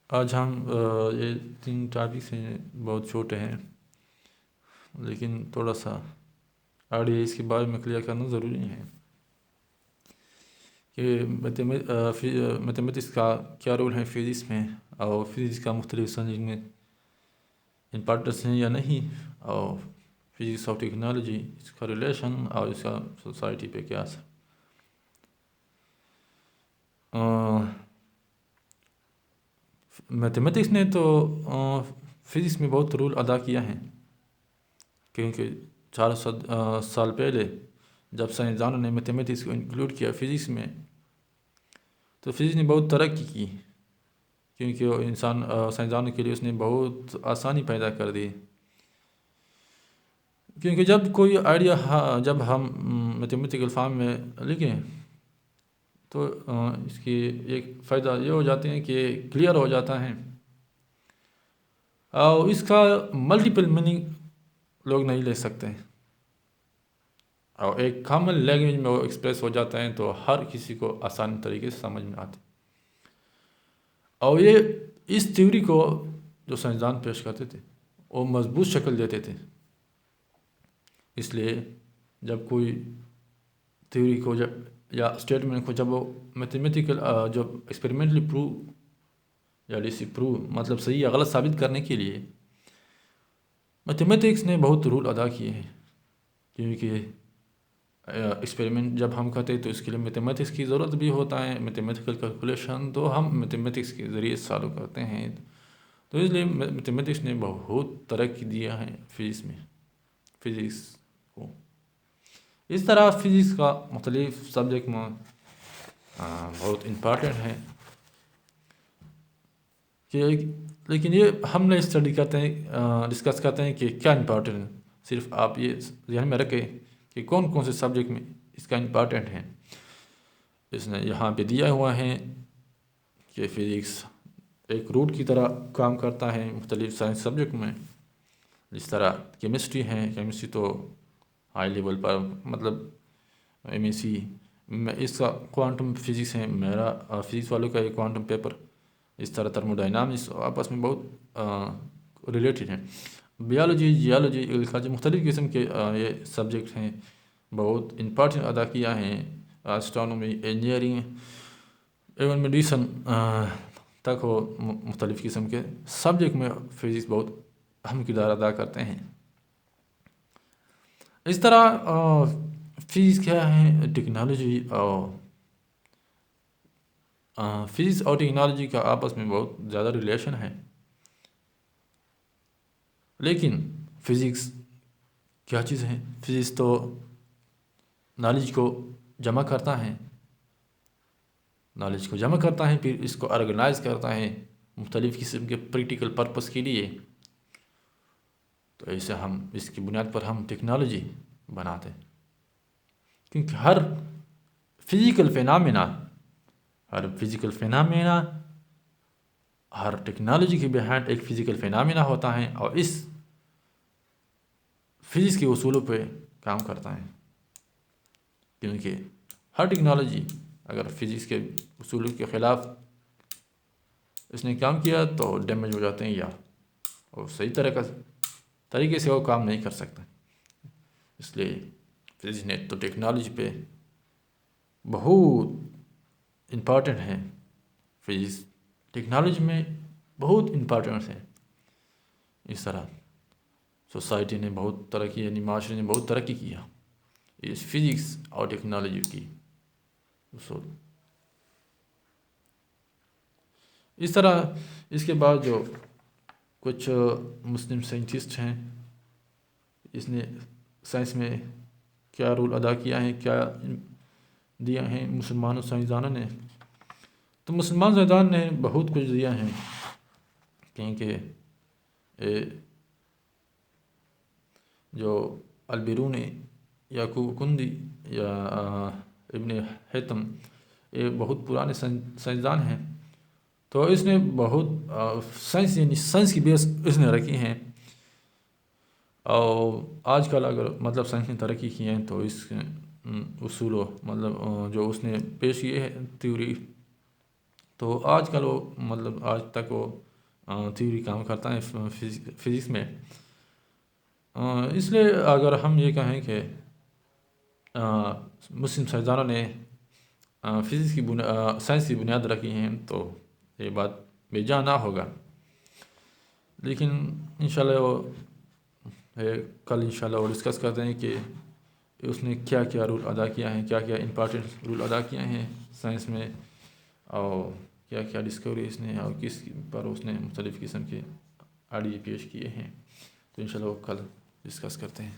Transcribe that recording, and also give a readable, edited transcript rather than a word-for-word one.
آج ہم یہ 3 ٹاپکس ہیں، بہت چھوٹے ہیں لیکن تھوڑا سا آئیڈیا اس کے بارے میں کلیئر کرنا ضروری ہے کہ میتھمیٹکس کا کیا رول ہے فزکس میں، اور فزکس کا مختلف سبجیکٹ میں امپارٹنس ہے یا نہیں، اور فزکس اور ٹیکنالوجی اس کا ریلیشن اور اس کا سوسائٹی پہ کیا اثر۔ میتھمیٹکس نے تو فزکس میں بہت رول ادا کیا ہے، کیونکہ 400 سال پہلے جب سائنسدانوں نے میتھمیٹکس کو انکلوڈ کیا فزکس میں تو فزکس نے بہت ترقی کی، کیونکہ وہ سائنسدانوں کے لیے اس نے بہت آسانی پیدا کر دی۔ کیونکہ جب کوئی آئیڈیا جب ہم میتھمیٹیکل فارم میں لکھیں تو اس کی ایک فائدہ یہ ہو جاتے ہیں کہ کلیئر ہو جاتا ہے، اور اس کا ملٹیپل میننگ لوگ نہیں لے سکتے، اور ایک کامن لینگویج میں وہ ایکسپریس ہو جاتا ہے تو ہر کسی کو آسان طریقے سے سمجھ میں آتے۔ اور یہ اس تھیوری کو جو سائنسدان پیش کرتے تھے وہ مضبوط شکل دیتے تھے، اس لیے جب کوئی تھیوری کو یا اسٹیٹمنٹ کو جب وہ میتھمیٹیکل جب ایکسپیریمنٹلی پروو یا ڈسی پروو مطلب صحیح یا غلط ثابت کرنے کے لیے میتھمیٹکس نے بہت رول ادا کیے ہیں، کیونکہ ایکسپیریمنٹ جب ہم کرتے تو اس کے لیے میتھمیٹکس کی ضرورت بھی ہوتا ہے، میتھمیٹیکل کیلکولیشن تو ہم میتھمیٹکس کے ذریعے سالو کرتے ہیں، تو اس لیے میتھمیٹکس نے بہت ترقی دیا ہے فزکس کو۔ اس طرح فزکس کا مختلف سبجیکٹ میں بہت امپارٹنٹ ہے لیکن یہ ہم نے اسٹڈی کرتے ہیں، ڈسکس کرتے ہیں کہ کیا امپارٹنٹ ہے، صرف آپ یہ ذہن میں رکھیں کہ کون کون سے سبجیکٹ میں اس کا امپارٹنٹ ہے۔ اس نے یہاں پہ دیا ہوا ہے کہ فزکس ایک روٹ کی طرح کام کرتا ہے مختلف سائنس سبجیکٹ میں، جس طرح کیمسٹری ہے، کیمسٹری تو ہائی لیول پر مطلب ایم ایس سی میں اس کا کوانٹم فزکس ہے، میرا فزکس والوں کا ایک کوانٹم پیپر، اس طرح تھرموڈائنامکس آپس میں بہت ریلیٹڈ ہیں۔ بیالوجی، جیالوجی، ایگریکلچر، مختلف قسم کے یہ سبجیکٹ ہیں، بہت امپارٹنٹ ادا کیا ہے، اسٹرانومی، انجینئرنگ، ایون میڈیسن تک ہو، مختلف قسم کے سبجیکٹ میں فزکس بہت اہم کردار ادا کرتے ہیں۔ اس طرح فزکس کیا ہے، ٹیکنالوجی اور فزکس اور ٹیکنالوجی کا آپس میں بہت زیادہ ریلیشن ہے، لیکن فزکس کیا چیز ہے؟ فزکس تو نالج کو جمع کرتا ہے، پھر اس کو آرگنائز کرتا ہے مختلف قسم کے پریکٹیکل پرپس کے لیے، تو ایسے ہم اس کی بنیاد پر ہم ٹیکنالوجی بناتے ہیں، کیونکہ ہر فزیکل فینامینا ہر ٹیکنالوجی کے بہائنڈ ایک فزیکل فینامینا ہوتا ہے، اور اس فزکس کے اصولوں پہ کام کرتا ہے، کیونکہ ہر ٹیکنالوجی اگر فزکس کے اصولوں کے خلاف اس نے کام کیا تو ڈیمیج ہو جاتے ہیں، یا اور صحیح طریقے سے وہ کام نہیں کر سکتا۔ اس لیے فزکس نے تو ٹیکنالوجی پہ بہت امپارٹنٹ ہے، فزکس ٹیکنالوجی میں بہت امپارٹنٹ ہے۔ اس طرح سوسائٹی نے بہت ترقی، یعنی معاشرے نے بہت ترقی کیا اس فزکس اور ٹیکنالوجی کی اصول۔ اس طرح اس کے بعد جو کچھ مسلم سائنٹسٹ ہیں، اس نے سائنس میں کیا رول ادا کیا ہے، کیا دیا ہے مسلمانوں سائنسدانوں نے، تو مسلمان سائنسدان نے بہت کچھ دیا ہے، کیونکہ جو البیرونی یا کوکندی یا ابن حیتم، یہ بہت پرانے سائنسدان ہیں، تو اس نے بہت سائنس کی بیس اس نے رکھی ہیں، اور آج کل اگر مطلب سائنس نے ترقی کی ہے تو اس اصول مطلب جو اس نے پیش کیے ہیں تھیوری تو آج کل وہ مطلب آج تک وہ تھیوری کام کرتا ہے فزکس میں. اس لیے اگر ہم یہ کہیں کہ مسلم سائنسدانوں نے فزکس کی سائنس کی بنیاد رکھی ہیں تو یہ بات بے جا نہ ہوگا. لیکن انشاءاللہ وہ کل انشاءاللہ وہ ڈسکس کرتے ہیں کہ اس نے کیا کیا رول ادا کیا ہے، کیا کیا امپارٹنٹ رول ادا کیا ہیں سائنس میں، اور کیا کیا ڈسکوری اس نے اور کس پر اس نے مختلف قسم کے آئیڈیا پیش کیے ہیں. تو انشاءاللہ وہ کل ڈسکس کرتے ہیں.